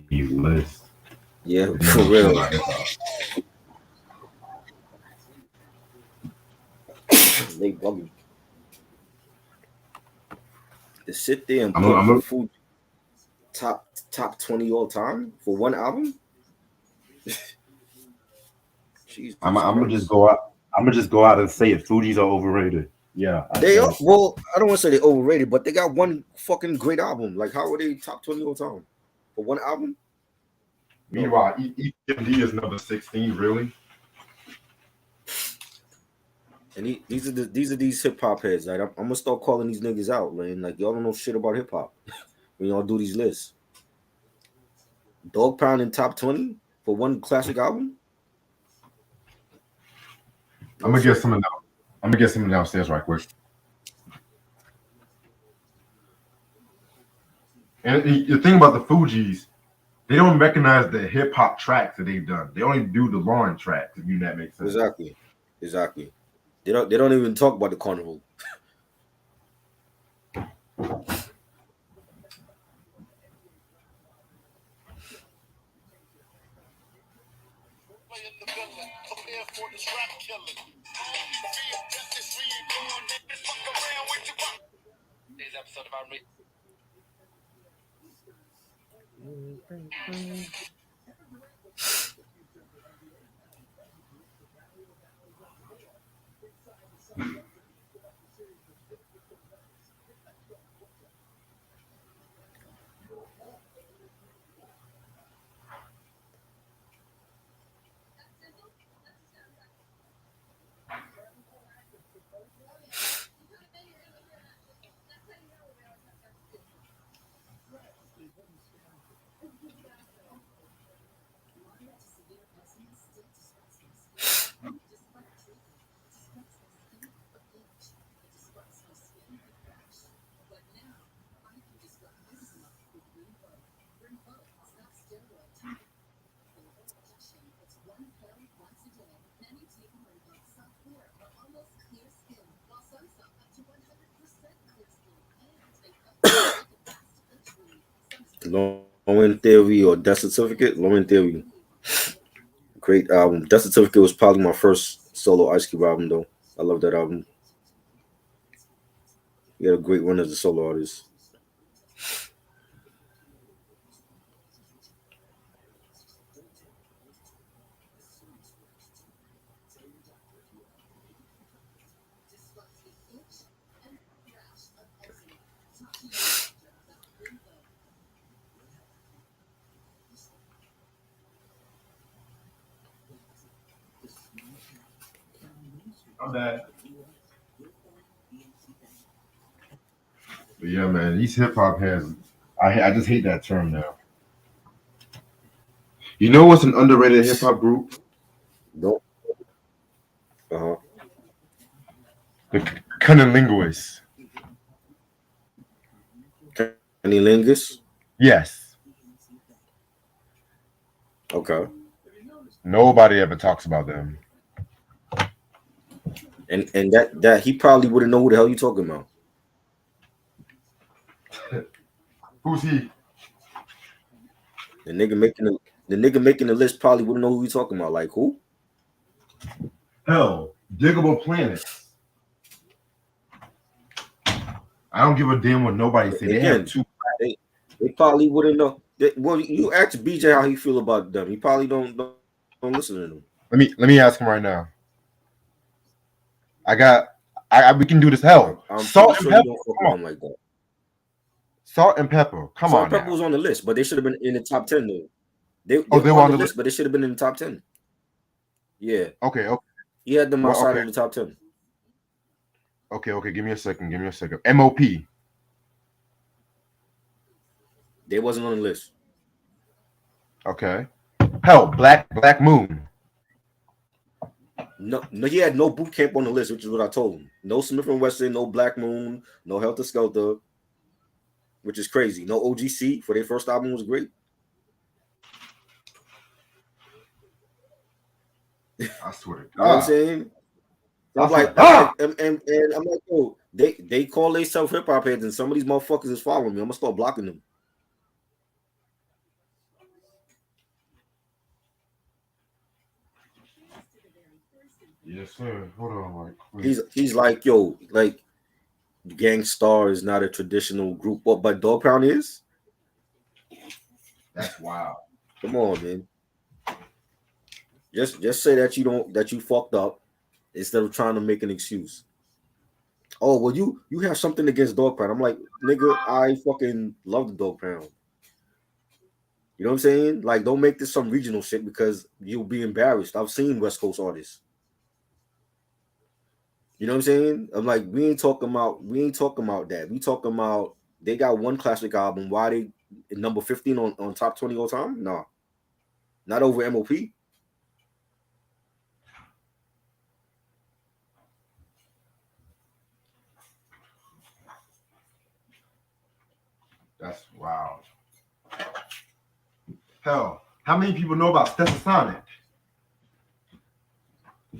these lists. Yeah, They for don't know shit real. about hip hop. They bugging. To sit there and I'm put gonna, I'm food top 20 all time for one album? Jesus gonna just Christ. go out. I'm gonna just go out and say it. Fuji's are overrated. Yeah, I They said are it. well, I don't want to say they're overrated, but they got one fucking great album. Like, how are they top 20 all time? For one album? No. Meanwhile, EMD is number 16. Really? And these are these hip hop heads. Like, I'm gonna start calling these niggas out, man. Like, y'all don't know shit about hip hop when y'all do these lists. Dog Pound in top 20 for one classic album? I'm No gonna get sir. some of them. I'm gonna get some downstairs right quick. And the thing about the Fugees, they don't recognize the hip hop tracks that they've done. They only do the Lauren tracks. If you that makes sense. Exactly. Exactly. They don't even talk about the carnival. Low End Theory or Death Certificate. Low End Theory, great album. Death Certificate was probably my first solo Ice Cube album, though. I love that album. He had a great run as a solo artist. I'm bad. But yeah, man, these hip hop heads. I just hate that term now. You know what's an underrated hip hop group? Don't. Uh huh. The Cunning Linguists. Any Lingus? Yes. Okay. Nobody ever talks about them. And that he probably wouldn't know who the hell you talking about. Who's he? The nigga making the nigga making the list probably wouldn't know who you talking about. Like who? Hell, Diggable Planets. I don't give a damn what nobody say. They have Again, two. they probably wouldn't know. Well, you ask BJ how he feel about them. He probably don't listen to them. Let me ask him right now. I got. We can do this. Hell, I'm pretty salt and sure you pepper. don't fuck Come with on, him like that. salt and pepper. Come Salt and on Pepper now. was on the list, but they should have been in the top 10 though. They Oh, were they were on on the the list. list, but they should have been in the top 10. Yeah, Okay, okay. he had them Well, outside okay, of the top 10. okay. Give me a second. Give me a second. MOP. They wasn't on the list. Okay. Hell, Black Moon. No, he had no boot camp on the list, which is what I told him. No Smith and Wesson, no Black Moon, no Helter Skelter, which is crazy. No OGC for their first album was great. I swear to You know what I'm God. saying? So I I'm swear like, to God. and I'm like, yo, they call themselves hip hop heads, and some of these motherfuckers is following me. I'm gonna start blocking them. Yes, sir. Hold on, right quick. He's like, yo, like Gangstar is not a traditional group, but Dog Pound is. That's wild. Come on, man. Just say that you fucked up instead of trying to make an excuse. Oh well, you have something against Dog Pound. I'm like, nigga, I fucking love the Dog Pound. You know what I'm saying? Like, don't make this some regional shit because you'll be embarrassed. I've seen West Coast artists. You know what I'm saying? I'm like, we ain't talking about that. We talking about they got one classic album. Why they number 15 on top 20 all time? No, not over MOP. That's wild. Hell, how many people know about Stetsasonic?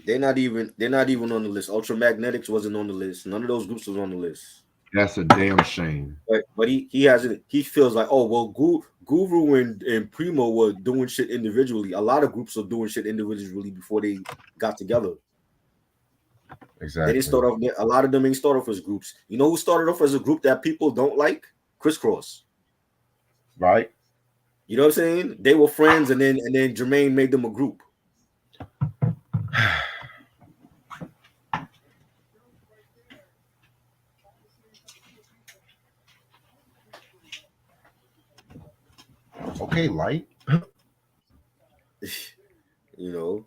They're not even on the list. Ultramagnetics wasn't on the list. None of those groups was on the list. That's a damn shame. But he has it. He feels like, oh well, Guru and Primo were doing shit individually. A lot of groups are doing shit individually before they got together. They didn't Exactly. start off. A lot of them ain't start off as groups. You know who started off as a group that people don't like? Crisscross. Right? You know what I'm saying? They were friends, and then Jermaine made them a group. Okay, light. You know,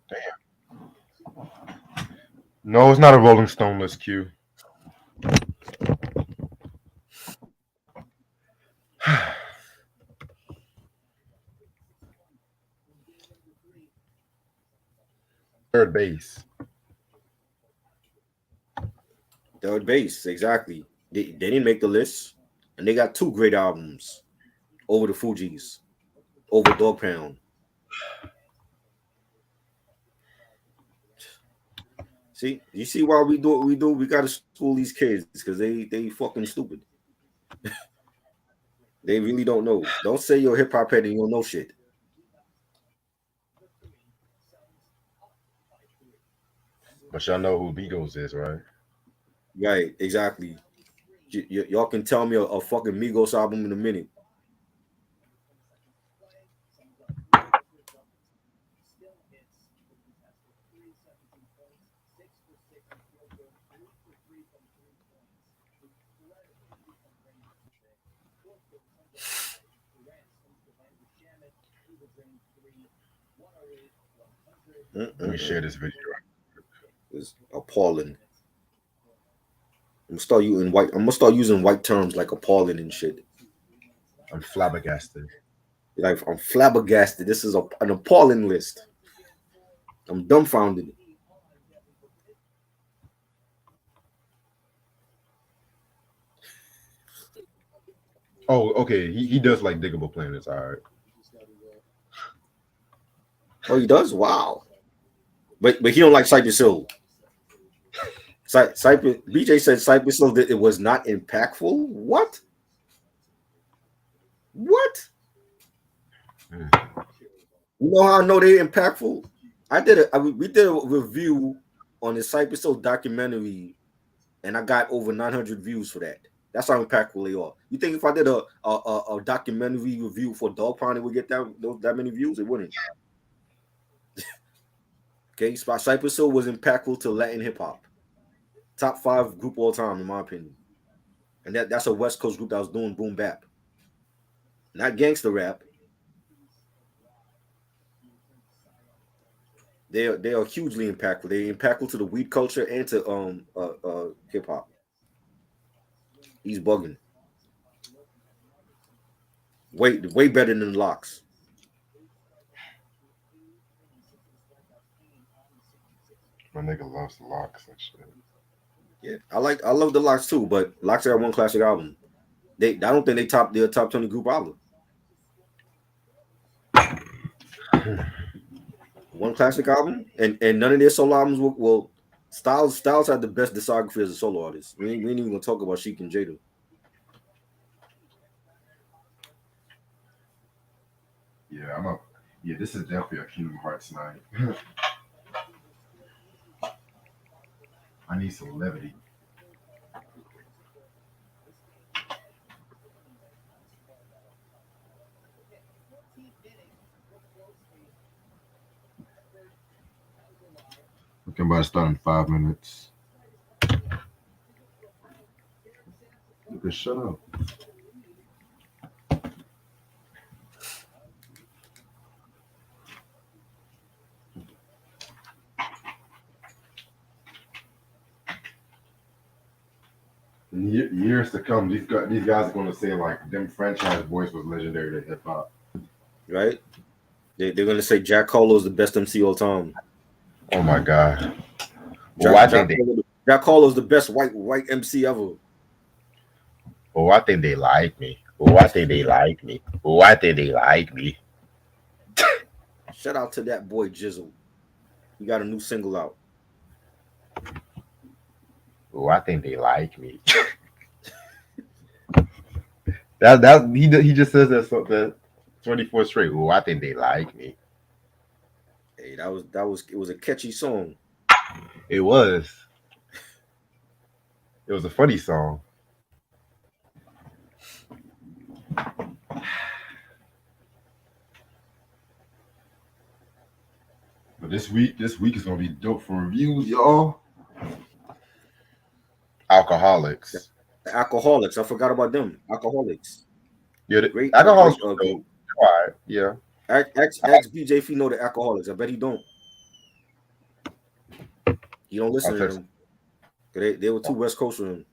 No, it's not a Rolling Stone list, Q. Third base. third base exactly. They didn't make the list, and they got two great albums over the Fugees, over Dog Pound. See, you see why we do what we do. We gotta school these kids because they fucking stupid. They really don't know. Don't say you're a hip hop head and you don't know shit. But y'all know who Beagles is, right? Right? Exactly. Y'all can tell me a fucking Migos album in a minute. Let me share Mm-mm-mm. this video. It's appalling. I'm gonna start using white terms like appalling and shit. I'm flabbergasted. Like I'm flabbergasted. This is an appalling list. I'm dumbfounded. Oh, okay. He does like Diggable Planets. All right. Oh, he does. Wow. But he don't like Cypress Hill. Cypress BJ said Cypress Hill that it was not impactful. What? What? Mm. You know how I know they're impactful? We did a review on the Cypress Hill documentary, and I got over 900 views for that. That's how impactful they are. You think if I did a documentary review for Dog Pound, it would get that many views? It wouldn't. Okay, Cypress Hill was impactful to Latin hip hop, top 5 group all time in my opinion, and that's a West Coast group that was doing boom bap, not gangster rap. They are hugely impactful. They're impactful to the weed culture and to hip hop. He's bugging. Way better than Locks. My nigga loves the locks and shit. Yeah, I love the Locks too, but Locks got one classic album. I don't think they top their top 20 group album. One classic album, and none of their solo albums were well. Styles had the best discography as a solo artist. We ain't even gonna talk about Sheik and Jada. Yeah, I'm up. Yeah, this is definitely a Kingdom Hearts night. I need some levity. Okay, I'm about to start in 5 minutes. You can shut up. In years to come, these guys are going to say like them franchise voice was legendary to hip hop. right? They're gonna say Jack Harlow's the best MC all time. Oh my god. Well, Jack I Jack think they. Harlow, Jack Harlow's the best white MC ever. Oh, I think they like me. Oh, I think they like me. Oh, I think they like me. Shout out to that boy Jizzle. He got a new single out. Oh, I think they like me. He just says that 24 straight. Oh, I think they like me. Hey, that was it was a catchy song. It was. It was a funny song. But this week is gonna be dope for reviews, y'all. Alcoholics. The Alcoholics. I forgot about them. Alcoholics. Yeah, Great, alcoholics great was dope. group. All right, yeah. Ask BJ if he know the Alcoholics. I bet he don't. He don't I'll listen to text. them. They were too West Coast for him.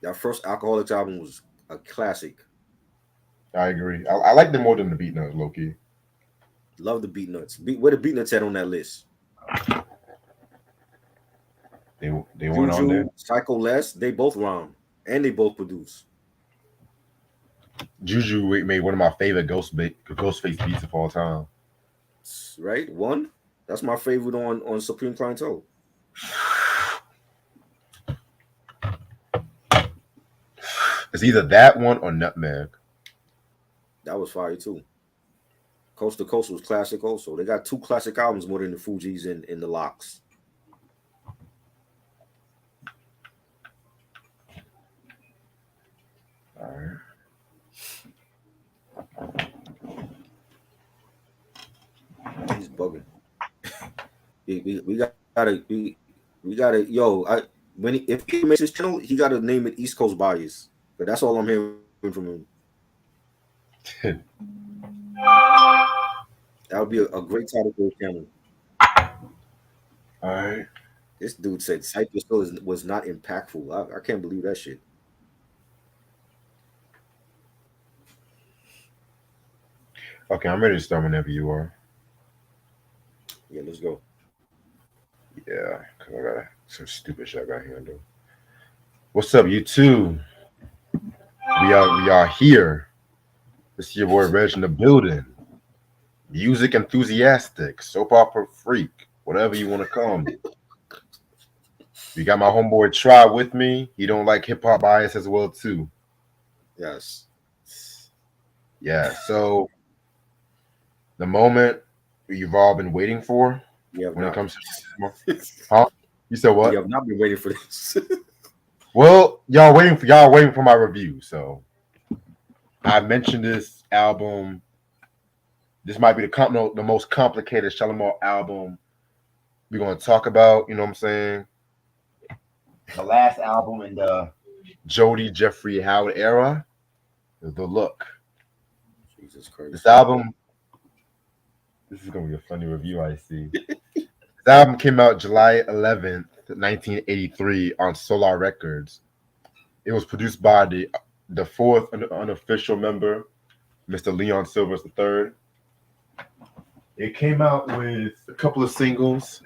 That first Alcoholics album was a classic. I agree. I like them more than the Beat Nuts, low key. Love the Beat Nuts. Where the Beat Nuts at on that list? They weren't on there. Juju, Psycho Les, they both rhyme and they both produce. Juju made one of my favorite Ghostface beats of all time. Right? One. That's my favorite on Supreme Clientele. It's either that one or Nutmeg. That was fire too. Coast to Coast was classic also. They got two classic albums more than the Fugees and the Locks. All right. He's bugging. We gotta yo. If he makes his channel, he gotta name it East Coast Bias. But that's all I'm hearing from him. That would be a great title for his channel. All right. This dude said Cypress Hill was not impactful. I can't believe that shit. Okay, I'm ready to start whenever you are. Yeah, let's go. Yeah, because I got some stupid shit I got to handle. What's up, you two? We are here. This is your boy Reg in the building. Music enthusiastic, soap opera freak, whatever you want to call me. We got my homeboy Try with me. He don't like hip hop bias as well too. Yes. Yeah. So the moment you've all been waiting for when it comes to huh? You said We what? have not been waiting for this. Well, y'all waiting for my review. So I mentioned this album. This might be the most complicated Shalamar album we're gonna talk about. You know what I'm saying? The last album in the Jody Jeffrey Howard era is The Look. Jesus Christ. This album, this is gonna be a funny review. I see. This album came out July 11th, 1983 on Solar Records. It was produced by the fourth unofficial member, Mr. Leon Silvers III. It came out with a couple of singles,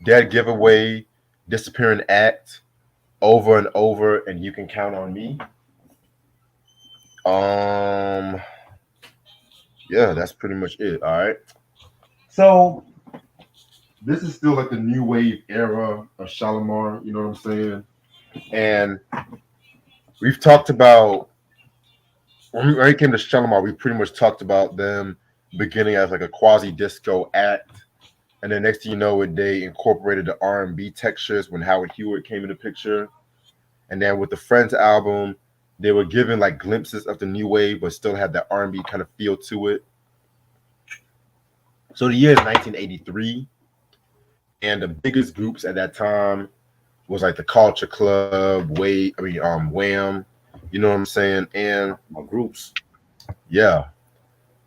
Dead Giveaway, Disappearing Act, Over and Over, and You Can Count on Me. Yeah, that's pretty much it. All right. So this is still like the new wave era of Shalamar, you know what I'm saying? And we've talked about when it came to Shalamar, we pretty much talked about them beginning as like a quasi disco act, and then next thing you know, it they incorporated the R&B textures when Howard Hewitt came in the picture, and then with the Friends album, they were given like glimpses of the new wave, but still had that R&B kind of feel to it. So the year is 1983, and the biggest groups at that time was like the Culture Club, Wham, you know what I'm saying, and My groups. yeah,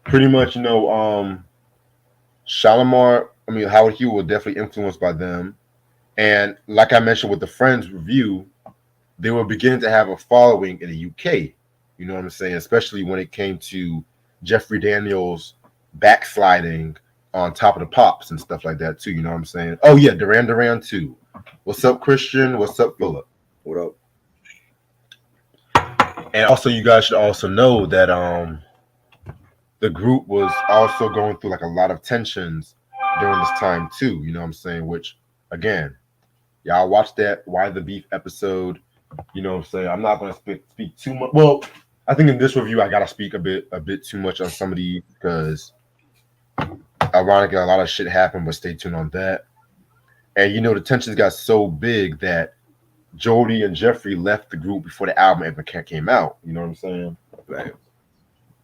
pretty much, Shalamar. I mean, Howard Hewitt was definitely influenced by them, and like I mentioned with the Friends review, they were beginning to have a following in the UK. You know what I'm saying? Especially when it came to Jeffrey Daniels backsliding on Top of the Pops and stuff like that too. You know what I'm saying? Oh yeah, Duran Duran too. What's up, Christian? What's up, Philip? What up? And also, you guys should also know that the group was also going through like a lot of tensions during this time too. You know what I'm saying? Which again, y'all watch that Why the Beef episode. You know what I'm saying? I'm not gonna speak too much. Well, I think in this review I gotta speak a bit too much on some of these because ironically a lot of shit happened, but stay tuned on that. And the tensions got so big that Jody and Jeffrey left the group before the album ever came out. You know what I'm saying? Right.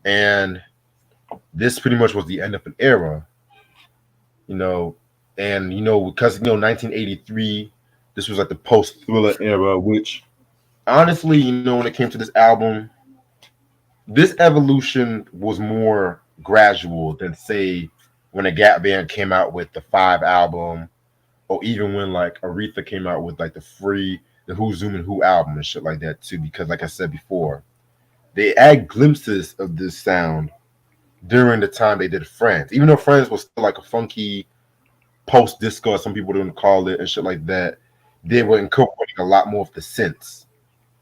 And this pretty much was the end of an era, you know. And because 1983, this was like the post Thriller era, which honestly, when it came to this album, this evolution was more gradual than say when a Gap Band came out with the Five album, or even when like Aretha came out with like the Who Zoom and Who album and shit like that too. Because like I said before, they had glimpses of this sound during the time they did Friends, even though Friends was still like a funky post disco, as some people don't call it, and shit like that. They were incorporating a lot more of the synths.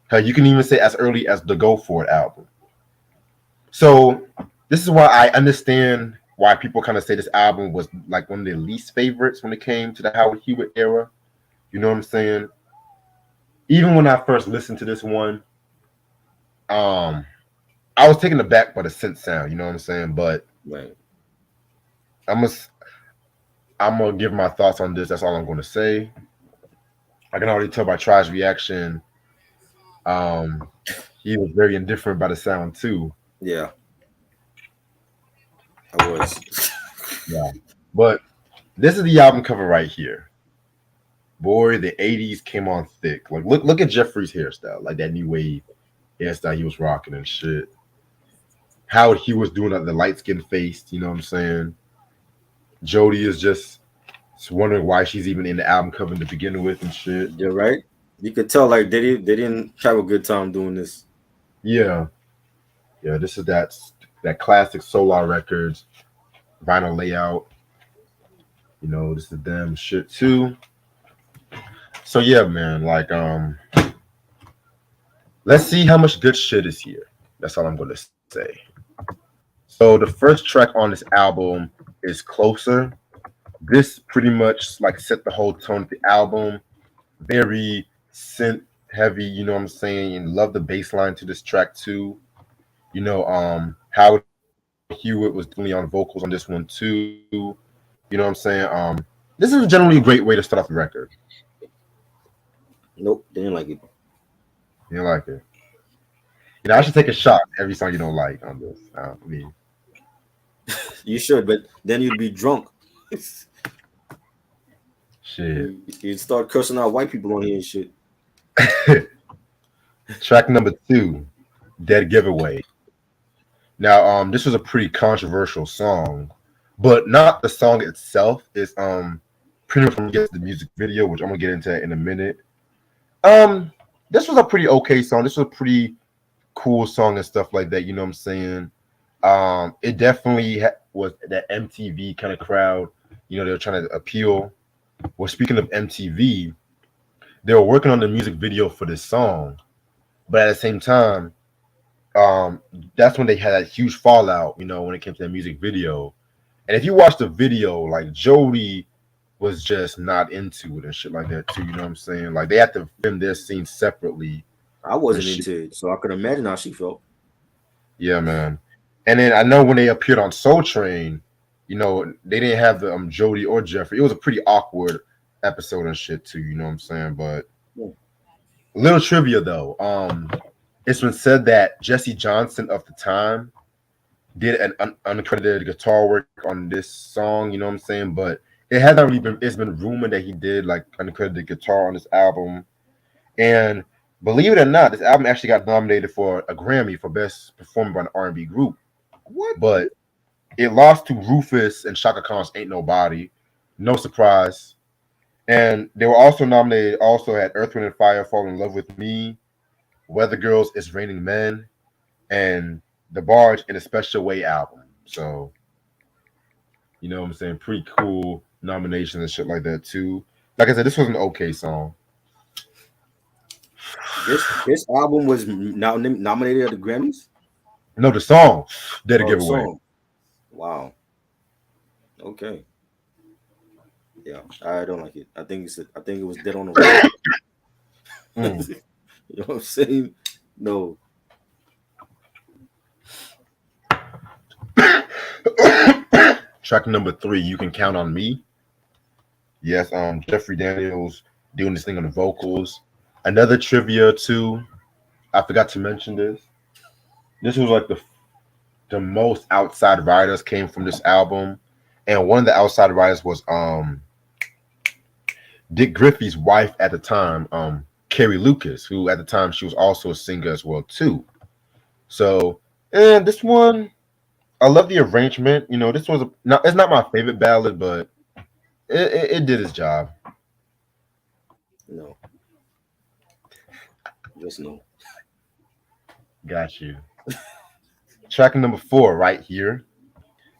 Hell, you can even say as early as the Go For It album. So this is why I understand why people kind of say this album was like one of their least favorites when it came to the Howard Hewitt era. You know what I'm saying? Even when I first listened to this one, um, I was taken aback by the synth sound. You know what I'm saying? But Right. I'm gonna I'm gonna give my thoughts on this. That's all I'm gonna say. I can already tell by Try's reaction. Um, he was very indifferent by the sound too. Yeah, I was. Yeah, but this is the album cover right here. Boy, the '80s came on thick. Like, look at Jeffrey's hairstyle, like that new wave hairstyle he was rocking and shit. How he was doing the light skin face. You know what I'm saying? Jody is just wondering why she's even in the album cover to begin with and shit. You're right. You could tell like they didn't have a good time doing this. Yeah, yeah. This is that classic Solar Records vinyl layout. This is them shit too. So yeah, man, like let's see how much good shit is here. That's all I'm gonna say. So the first track on this album is Closer. This pretty much like set the whole tone of the album. Very synth heavy, you know what I'm saying? And love the bass line to this track too. Howard Hewitt was definitely on vocals on this one too. You know what I'm saying? This is generally a great way to start off the record. Nope, didn't like it. You like it? I should take a shot every song you don't like on this. I mean, You should, but then you'd be drunk. shit. You'd start cursing out white people on here and shit. Track number 2, Dead Giveaway. Now, this was a pretty controversial song, but not the song itself. It's pretty much when we get to the music video, which I'm gonna get into in a minute. This was a pretty okay song. This was a pretty cool song and stuff like that. You know what I'm saying? It definitely was that MTV kind of crowd. They were trying to appeal. Well, speaking of MTV, they were working on the music video for this song, but at the same time, that's when they had that huge fallout. When it came to the music video. And if you watch the video, like Jody was just not into it and shit like that too. You know what I'm saying? Like they had to film their scenes separately. I wasn't into it, so I could imagine how she felt. Yeah, man. And then I know when they appeared on Soul Train, they didn't have the Jody or Jeffrey. It was a pretty awkward episode and shit too. You know what I'm saying? But Yeah. little trivia though. It's been said that Jesse Johnson of the time did an uncredited guitar work on this song. You know what I'm saying? But it hasn't really been. It's been rumored that he did like uncredited guitar on this album. And believe it or not, this album actually got nominated for a Grammy for Best Performed by an R&B Group. What? But it lost to Rufus and Shaka Khan's "Ain't Nobody." No surprise. And they were also nominated. Also had Earth, Wind and Fire, "Fall in Love with Me," Weather Girls, "It's Raining Men," and The Barge in a Special Way album. So you know what I'm saying? Pretty cool nominations and shit like that too. Like I said, this was an okay song. This album was now nominated at the Grammys. No, the song did a Oh, the giveaway. song. Wow. Okay. Yeah, I don't like it. I think it was dead on the right. Mm. You know what I'm saying? No. Track number 3, "You Can Count on Me." Yes, Jeffrey Daniels doing this thing on the vocals. Another trivia too. I forgot to mention this. This was like the most outside writers came from this album, and one of the outside writers was Dick Griffey's wife at the time, Carrie Lucas, who at the time she was also a singer as well too. So, and this one, I love the arrangement. This was it's not my favorite ballad, but it did its job. No. Just no. Got you. Track number 4 right here.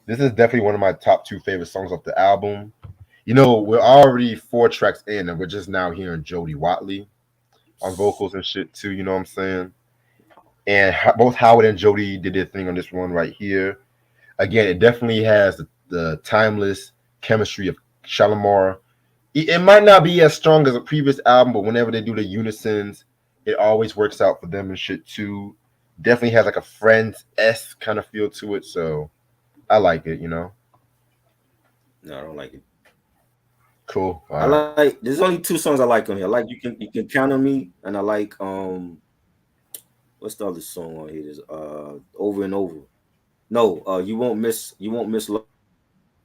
This is definitely one of my top 2 favorite songs off the album. We're already 4 tracks in, and we're just now hearing Jody Watley on vocals and shit too. You know what I'm saying? And both Howard and Jody did their thing on this one right here. Again, it definitely has the timeless chemistry of Shalamar. It might not be as strong as a previous album, but whenever they do the unisons, it always works out for them and shit too. Definitely has like a Friends-esque kind of feel to it, so I like it. No, I don't like it. Cool. All I right. like. There's only 2 songs I like on here. I like you can count on me, and I like what's the other song on here? There's over and over. No, you won't miss love.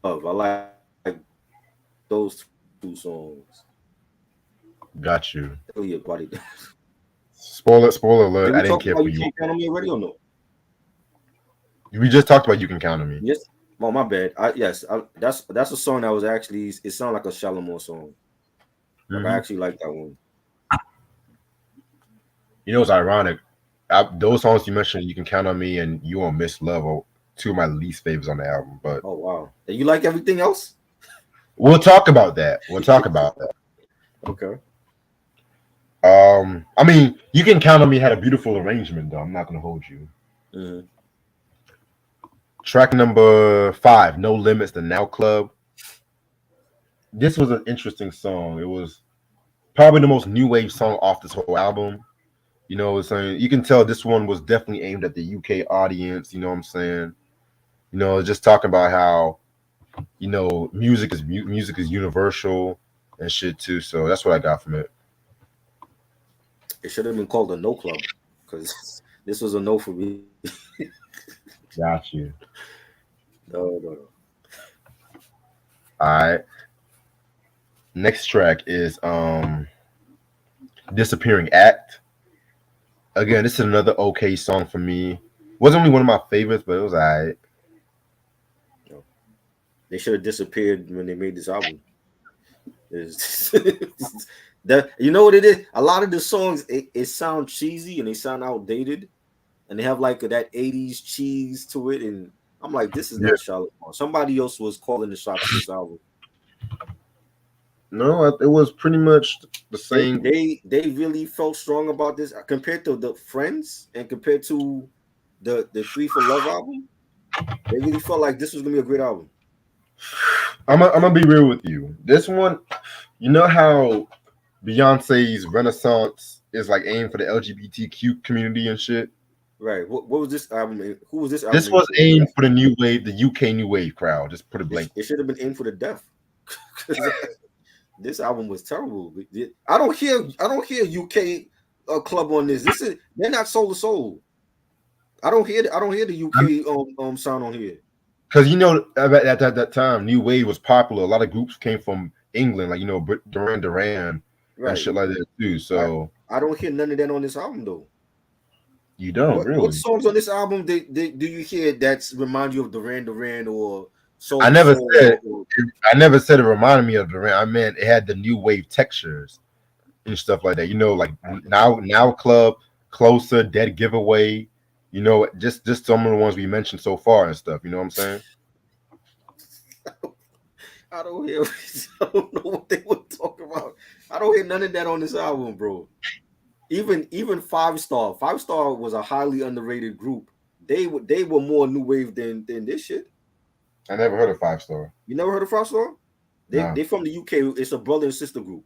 I like those 2 songs. Got you. Really about it. Spoiler alert. Did I we didn't talk care about for you you. can't count on me already or no? We just talked about "You Can Count on Me." Yes. Oh, my bad. That's a song that was actually it sounded like a Shalamar song. Like I Mhm. actually like that one. It's ironic. Those songs you mentioned, "You Can Count on Me" and "You Won't Miss Love," are 2 of my least favorites on the album. But Oh wow. And you like everything else? we'll talk about that. We'll talk about that. Okay. I mean, "You Can Count on Me" had a beautiful arrangement, though. I'm not gonna hold you. Mm-hmm. Track number 5, "No Limits," the Now Club. This was an interesting song. It was probably the most new wave song off this whole album. It's saying you can tell this one was definitely aimed at the UK audience. You know what I'm saying? Just talking about how music is universal and shit too. So that's what I got from it. It should have been called a no club because this was a no for me. Got you. No, no, no. All right. Next track is "Disappearing Act." Again, this is another okay song for me. Wasn't really one of my favorites, but it was alright. No. They should have disappeared when they made this album. It's- that you know what it is? A lot of the songs it sound cheesy and they sound outdated, and they have like that 80s cheese to it. And I'm like, this is Yeah. not Charlotte. Somebody else was calling the shots on this album. No, it was pretty much the They same. they really felt strong about this compared to the Friends and compared to the Three for Love album. They really felt like this was gonna be a great album. I'm gonna be real with you. This one, you know how Beyonce's Renaissance is like aimed for the LGBTQ community and shit. Right. What was this album? Who was this album This aimed was for? The aimed deaf? for the new wave, the UK new wave crowd. Just put it It blankly. should have been aimed for the deaf. 'Cause this album was terrible. I don't hear UK club on this. This is they're not Soul to Soul. I don't hear the UK sound on here. Because at that time, new wave was popular. A lot of groups came from England, like Duran Duran and Right. shit like that too. I So I don't hear none of that on this album though. you don't What really. songs on this album do you hear that remind you of Duran Duran or Soul I to never Soul said or I never said it reminded me of Duran. I meant it had the new wave textures and stuff like that. Like now club closer, dead giveaway. Just some of the ones we mentioned so far and stuff. You know what I'm saying? I don't hear I don't know what they were talking about. I don't hear none of that on this album, bro. Even Five Star. Five Star was a highly underrated group. They were more new wave than this shit. I never heard of Five Star. You never heard of Five Star? They No. they from the UK. It's a brother and sister group.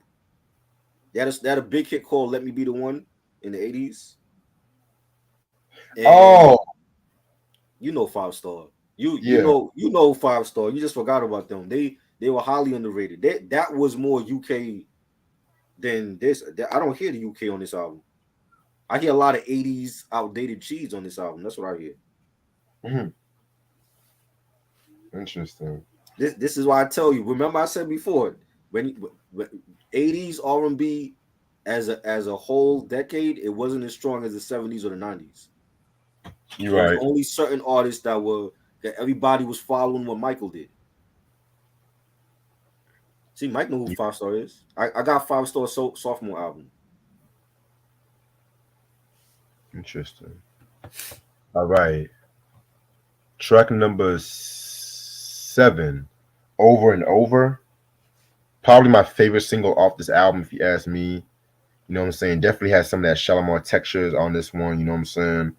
They had a big hit called "Let Me Be the One" in the 80s, and Oh you know Five Star. yeah. You know Five Star. You just forgot about them. They were highly underrated. That was more UK than this. I don't hear the UK on this album. I hear a lot of 80s outdated cheese on this album. That's what I hear. Mhm. Interesting. This is why I tell you. Remember I said before when 80s R&B as a whole decade, it wasn't as strong as the 70s or the 90s. You're It was right. only certain artists that everybody was following what Michael did. See, Mike know who Five Star is. I got Five Star sophomore album. Interesting. All right. Track number 7, Over and Over. Probably my favorite single off this album, if you ask me. You know what I'm saying? Definitely has some of that Shalamar textures on this one. You know what I'm saying?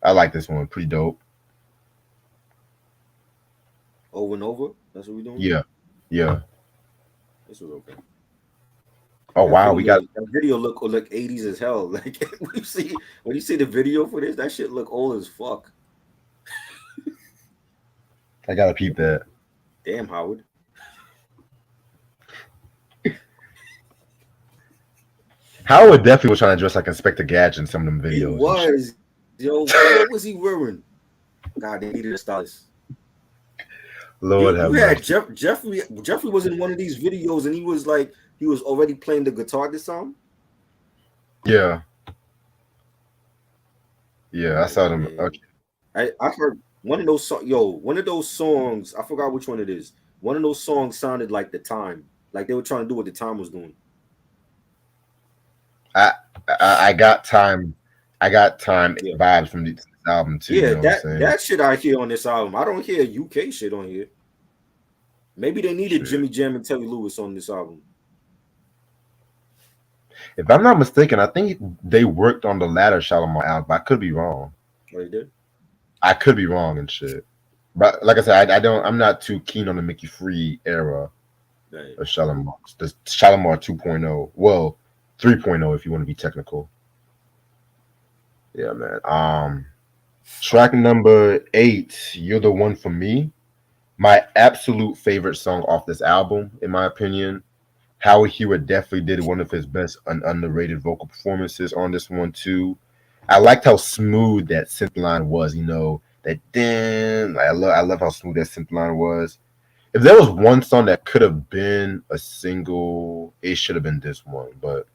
I like this one. Pretty dope. Over and over. That's what we doing. Yeah. Yeah. This was okay. Oh That wow, we video, got that video look 80s as hell. Like when you see the video for this, that shit look old as fuck. I gotta peep that. Damn, Howard. Howard definitely was trying to dress like Inspector Gadget in some of them He videos and shit. was, yo. What was he wearing? God, they needed a stylist. Lord You have had mercy. Jeffrey was in one of these videos and he was already playing the guitar this song. Yeah. Yeah, I Like, saw them. man, Okay. I heard one of those songs. I forgot which one it is. One of those songs sounded like the time, like they were trying to do what the time was doing. I, I got time. I got time Yeah, vibes from this album too. You yeah. know what I'm That saying? that shit I hear on this album. I don't hear UK shit on here. Maybe they needed Shit. Jimmy Jam and Terry Lewis on this album. If I'm not mistaken, I think they worked on the latter Shalamar album. I could be wrong. Oh, they did. I could be wrong and shit. But like I said, I don't. I'm not too keen on the Mickey Free era Right. of Shalamar. The Shalamar 2.0. Well, 3.0 if you want to be technical. Yeah, man. Track number 8. You're the one for me. My absolute favorite song off this album, in my opinion. Howard Hewitt definitely did one of his best underrated vocal performances on this one too. I liked how smooth that synth line was. That damn. I love how smooth that synth line was. If there was one song that could have been a single, it should have been this one. But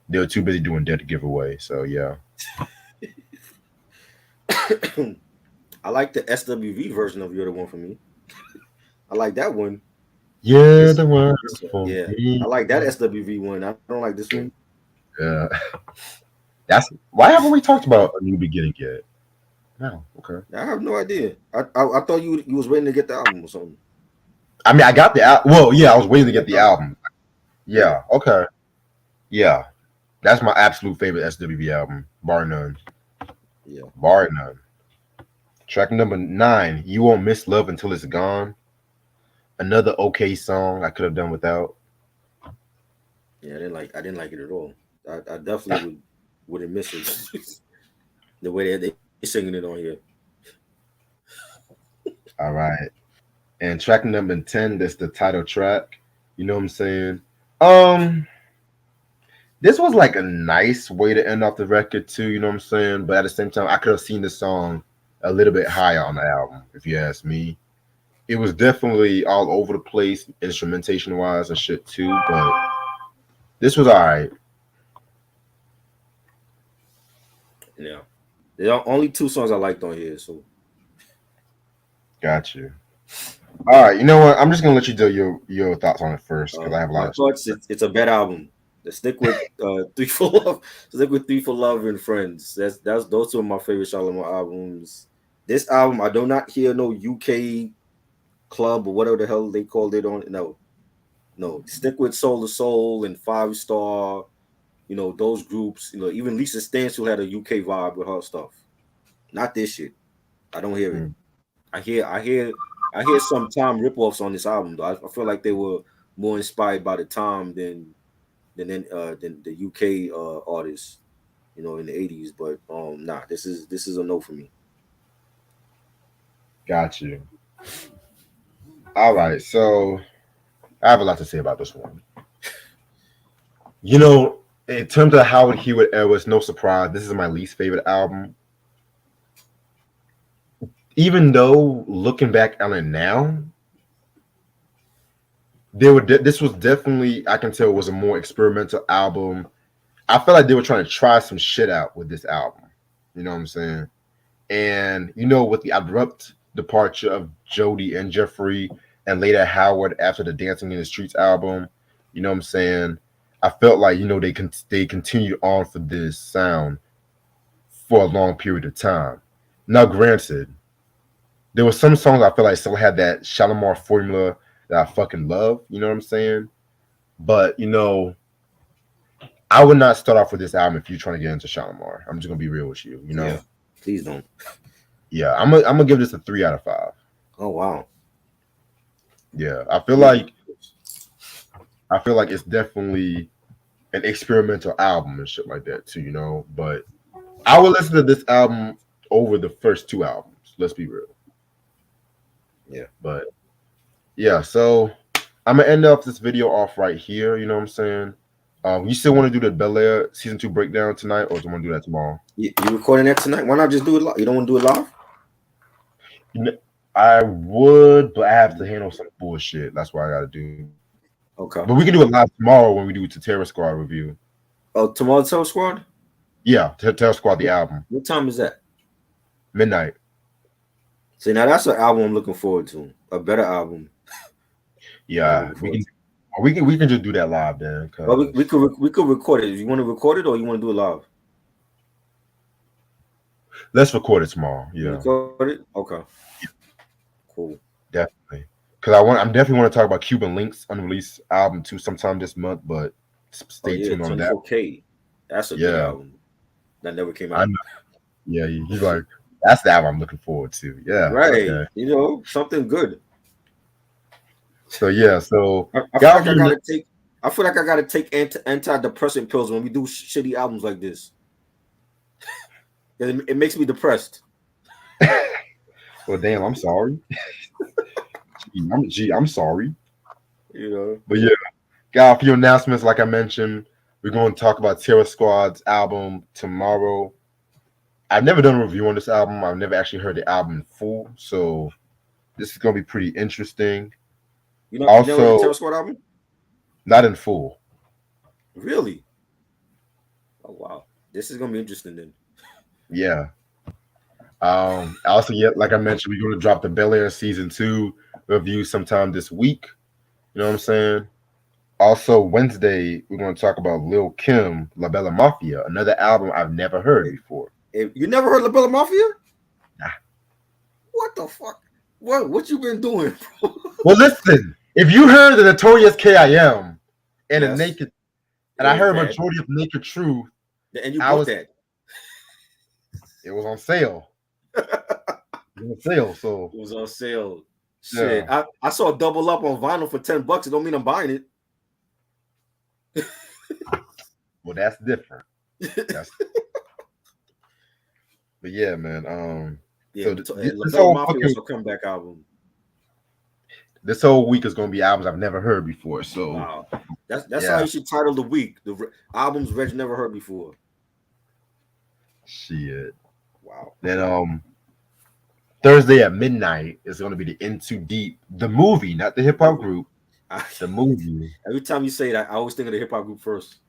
they were too busy doing Dead to Giveaway. So yeah. I like the SWV version of "You're the One for Me." I like that one. Yeah, This, the one this, for yeah, I me. like that SWV one. I don't like this one. Yeah. That's why haven't we talked about A New Beginning yet? No. Okay. I have no idea. I thought you was waiting to get the album or something. I mean, I got the album. Well, yeah, I was waiting to You get got the the album? album. Yeah, Yeah. Okay. Yeah. That's my absolute favorite SWV album, bar none. yeah, Bar none. Track number 9, You Won't Miss Love Until It's Gone. Another okay song I could have done without. yeah. I didn't like it at all. I definitely wouldn't miss it. The way they singing it on here. All right. And track number 10, that's the title track. You know what I'm saying? Um, this was like a nice way to end off the record too, you know what I'm saying? But at the same time, I could have seen the song a little bit higher on the album, if you ask me. It was definitely all over the place, instrumentation wise and shit too, but this was alright. Yeah. There are only two songs I liked on here, so Got you. All right, you know what? I'm just gonna let you do your thoughts on it first because I have a my lot of shit. thoughts. It's a bad album. Let's stick with Three for Love. Stick with Three for Love and Friends. That's those two of my favorite Shalamar albums. This album, I do not hear no UK club or whatever the hell they called it on. No. Stick with Soul to Soul and Five Star. You know those groups. You know even Lisa Stansfield had a UK vibe with her stuff. Not this shit. I don't hear it. Mm, I hear some Tom ripoffs on this album though. I feel like they were more inspired by the Tom than the UK artists, you know, in the 80s. But nah, this is a no for me. got you. All right, so I have a lot to say about this one. You know, in terms of Howard Hewitt era, it's no surprise. This is my least favorite album. Even though looking back on it now, this was definitely, I can tell, was a more experimental album. I felt like they were trying to try some shit out with this album. You know what I'm saying? And you know, with the abrupt departure of Jody and Jeffrey, and later Howard after the Dancing in the Streets album, you know what I'm saying? I felt like they continued on for this sound for a long period of time. Now, granted, there were some songs I feel like still had that Shalamar formula that I fucking love. You know what I'm saying? But you know, I would not start off with this album if you're trying to get into Shalamar. I'm just gonna be real with you. You Yeah, know? please don't. Yeah, I'm gonna give this a 3 out of 5. Oh wow. Yeah, I feel like it's definitely an experimental album and shit like that too. You know, but I would listen to this album over the first two albums. Let's be real. Yeah. But yeah, so I'm gonna end up this video off right here. You know what I'm saying? You still want to do the Bel Air season 2 breakdown tonight, or do you want to do that tomorrow? You recording that tonight? Why not just do it live? You don't want to do it live? You know, I would, but I have to handle some bullshit. That's what I gotta do. Okay. But we can do it live tomorrow when we do the Terror Squad review. Oh, tomorrow Terror Squad? Yeah, Terror Squad, the album. What time is that? Midnight. See, now that's an album I'm looking forward to. A better album. Yeah, we can just do that live then. Well, we could record it. You want to record it or you want to do it live? Let's record it tomorrow. Yeah. Record it? Okay. Cool. Definitely. Because I'm definitely want to talk about Cuban Link's unreleased album too sometime this month, but stay tuned on that. 24K. That's a good album. That never came out. I know. Yeah, he's like, that's the album I'm looking forward to. Yeah. Right. Okay. You know, something good. So yeah, so I feel like I gotta take antidepressant pills when we do shitty albums like this. It makes me depressed. Well, damn, I'm sorry. I'm sorry. You know. But yeah, got a few announcements. Like I mentioned, we're going to talk about Terror Squad's album tomorrow. I've never done a review on this album. I've never actually heard the album in full, so this is going to be pretty interesting. You know the Terror Squad album? Not in full. Really? Oh wow, this is going to be interesting then. Yeah. Also, yeah, like I mentioned, we're going to drop the Bel Air season 2 review sometime this week. You know what I'm saying? Also, Wednesday, we're going to talk about Lil Kim, La Bella Mafia, another album I've never heard before. You never heard La Bella Mafia? Nah. What the fuck? What you been doing, bro? Well, listen, if you heard the Notorious K.I.M. and the Naked, and I heard a majority of Naked Truth, and you bought that. It was on sale. It was on sale. Shit, yeah. I saw Double Up on vinyl for $10. It don't mean I'm buying it. Well, that's different. But yeah, man. Yeah, So this LaBelle whole Mafia was fucking her comeback album. this whole week is gonna be albums I've never heard before. So Wow, that's how yeah, you should title the week. Albums Reg never heard before. shit. Wow. Then Thursday at midnight is gonna be the In Too Deep, the movie, not the hip hop Movie. group, I, the movie. every time you say that, I always think of the hip hop group first.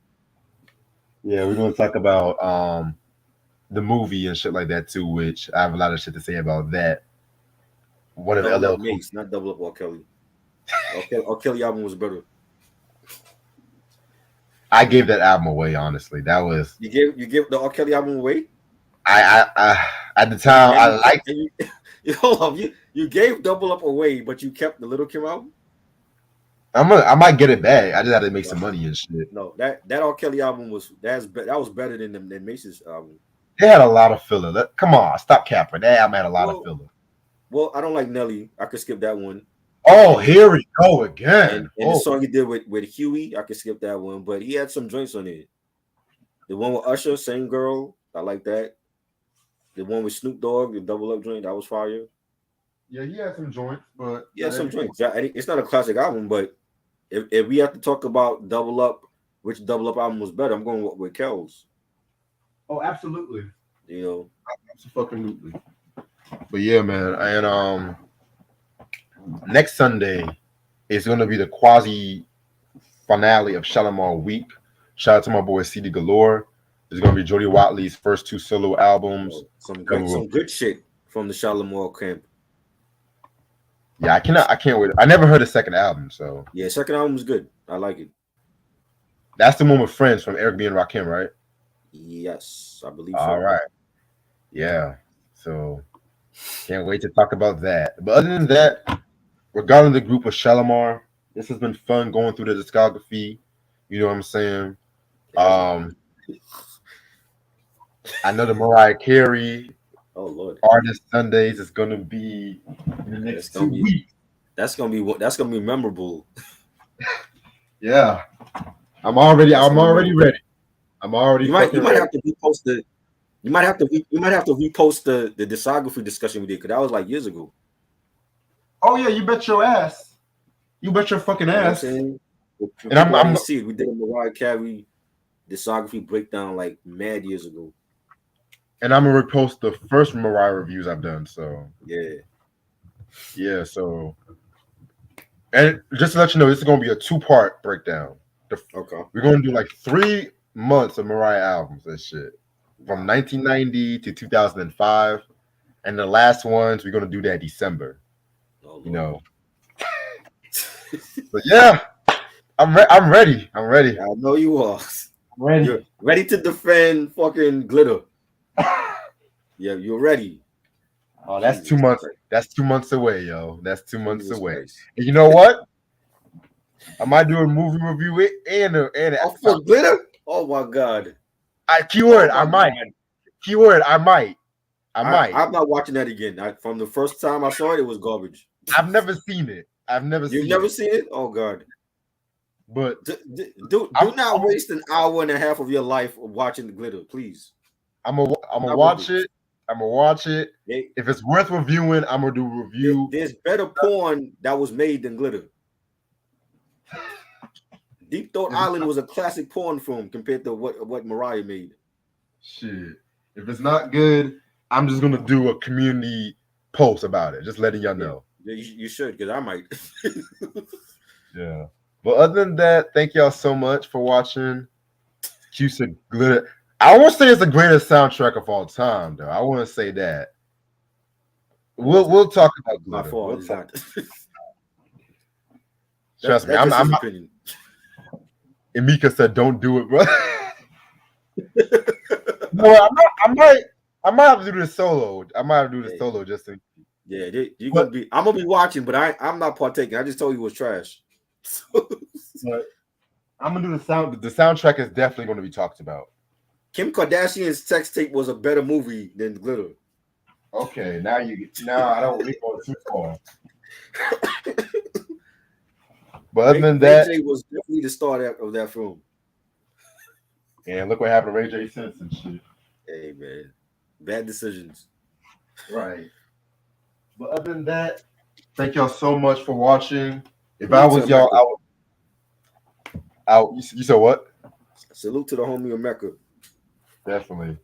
Yeah, we're gonna talk about the movie and shit like that too, which I have a lot of shit to say about that. One of Double LL Up Cool. Mace, not Double Up R. Kelly. R. Kelly album was better. I gave that album away, honestly. That was You give the R. Kelly album away, I at the time and I you liked. and you hold on, you gave Double Up away, but you kept the Little Kim album. I might get it back. I just had to make some Wow. money and shit. No, that R. Kelly album that was better than Mace's album. They had a lot of filler. Come on, stop capping. That album had a lot of Well, filler. well, I don't like Nelly. I could skip that one. Oh, And here we go again. and the song he did with Huey, I could skip that one. But he had some joints on it. The one with Usher, Same Girl, I like that. The one with Snoop Dogg, the Double Up joint, that was fire. yeah, he had some joints, but Yeah, some joints. It's not a classic album, but if we have to talk about Double Up, which Double Up album was better, I'm going with Kells. oh, absolutely, You know, absolutely. But yeah, man, and next Sunday is gonna be the quasi finale of Shalamar Week. Shout out to my boy CD Galore. It's gonna be Jody Watley's first two solo albums. some good shit from the Shalamar camp. Yeah, I can't wait. I never heard a second album, so Yeah, second album was good. I like it. that's the one with Friends from Eric B and Rakim, right? Yes, I believe All so. right, yeah. So can't wait to talk about that. But other than that, regarding the group of Shalamar, this has been fun going through the discography. You know what I'm saying? It I know the Mariah Carey oh Lord, Artist Sundays is gonna be in the that's next gonna 2 weeks. that's gonna be memorable. Yeah, I'm already Memorable. ready. I'm already You fucking might ready. have to repost the you might have to repost the discography discussion we did because that was like years ago. Oh yeah, you bet your ass. You bet your fucking You know what I'm ass. saying? For And people that I'm didn't see it, we did a Mariah Carey discography breakdown like mad years ago. and I'm gonna repost the first Mariah reviews I've done. So Yeah. yeah, so and just to let you know, this is gonna be a 2-part breakdown. Okay. We're gonna do like 3 months of Mariah albums and shit from Wow. 1990 to 2005, and the last ones we're gonna do that December. Oh, You Lord. know, but yeah, I'm ready. I'm ready. I know you are. I'm ready. You're ready to defend fucking glitter. Yeah, you're ready. Oh, that's Jesus 2 months. Christ. That's 2 months away, yo. That's 2 months Jesus away. Christ. And you know what? I might do a movie review and Oh, for glitter? Oh my God. keyword. Oh my I might. God. Keyword. I might. I might. I'm not watching that again. From the first time I saw it, it was garbage. I've never seen it. I've never You've seen never it. seen it? Oh God. But Do not waste an hour and a half of your life watching the glitter, please. I'm gonna watch it. I'm gonna watch it. They, If it's worth reviewing, I'm gonna do a review. there's better porn that was made than glitter. Deep Throat Island was a classic porn film compared to what Mariah made. Shit. If it's not good, I'm just gonna do a community post about it. Just letting y'all know. Yeah, you should, because I might. Yeah. But other than that, thank y'all so much for watching. Cusick Glitter. I won't say it's the greatest soundtrack of all time, though. I want to say that. We'll talk about My Glitter. fault. It's not. Trust me, that's I'm his not. opinion. And Mika said, "Don't do it, bro." No, I might have to do this solo. I might have to do this solo just to. Yeah, you're gonna be. I'm gonna be watching, but I'm not partaking. I just told you it was trash. But I'm gonna do the sound. The soundtrack is definitely going to be talked about. Kim Kardashian's sex tape was a better movie than Glitter. Okay, now I don't really go too far. But other than that, Ray J was definitely the star of that film. and look what happened to Ray J since and shit. Hey man, Bad decisions. Right. But other than that, thank y'all so much for watching. If I Salute to was y'all, America. you said what? Salute to the homie America. Definitely.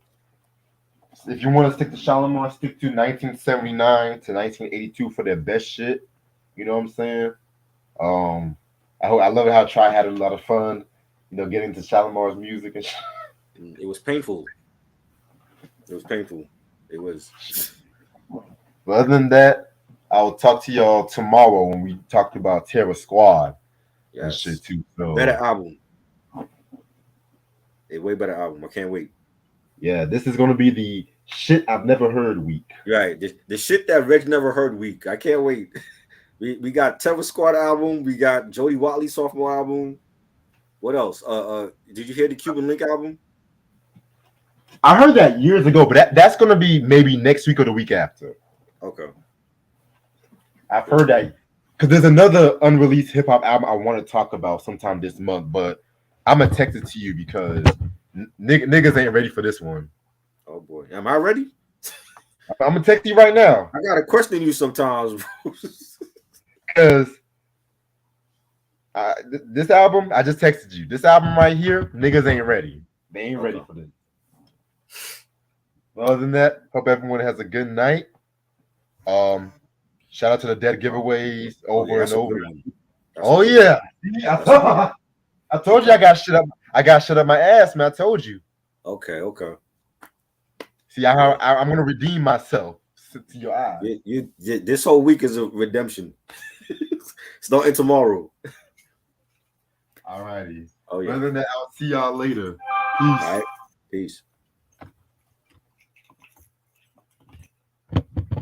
If you want to stick to Shalamar, stick to 1979 to 1982 for their best shit. You know what I'm saying? Um, I love how Try had a lot of fun. Getting into Shalamar's music and shit. It was painful. It was painful. It was. But other than that, I'll talk to y'all tomorrow when we talk about Terror Squad and shit Yes. too. Better So album. A way better album. I can't wait. yeah, this is gonna be the shit I've never heard week. Right. The shit that Reg never heard week. I can't wait. We got Terror Squad album. We got Jody Watley sophomore album. What else? Did you hear the Cuban Link album? I heard that years ago, but that's gonna be maybe next week or the week after. Okay. I've heard that because there's another unreleased hip hop album I want to talk about sometime this month, but I'm gonna text it to you because niggas ain't ready for this one. Oh boy. Am I ready? I'm gonna text you right now I gotta question you sometimes. because this album I just texted you. This album right here, niggas ain't ready. They ain't ready for this. Other than that, hope everyone has a good night. Shout out to the dead giveaways over That's and a over. good one. Oh yeah, I told you I got shit up. I got shit up my ass, man. I told you. Okay. See, I'm gonna redeem myself to your eyes. This whole week is a redemption. Starting tomorrow. All righty. Oh yeah. Other than that, I'll see y'all later. Peace. All right. Peace.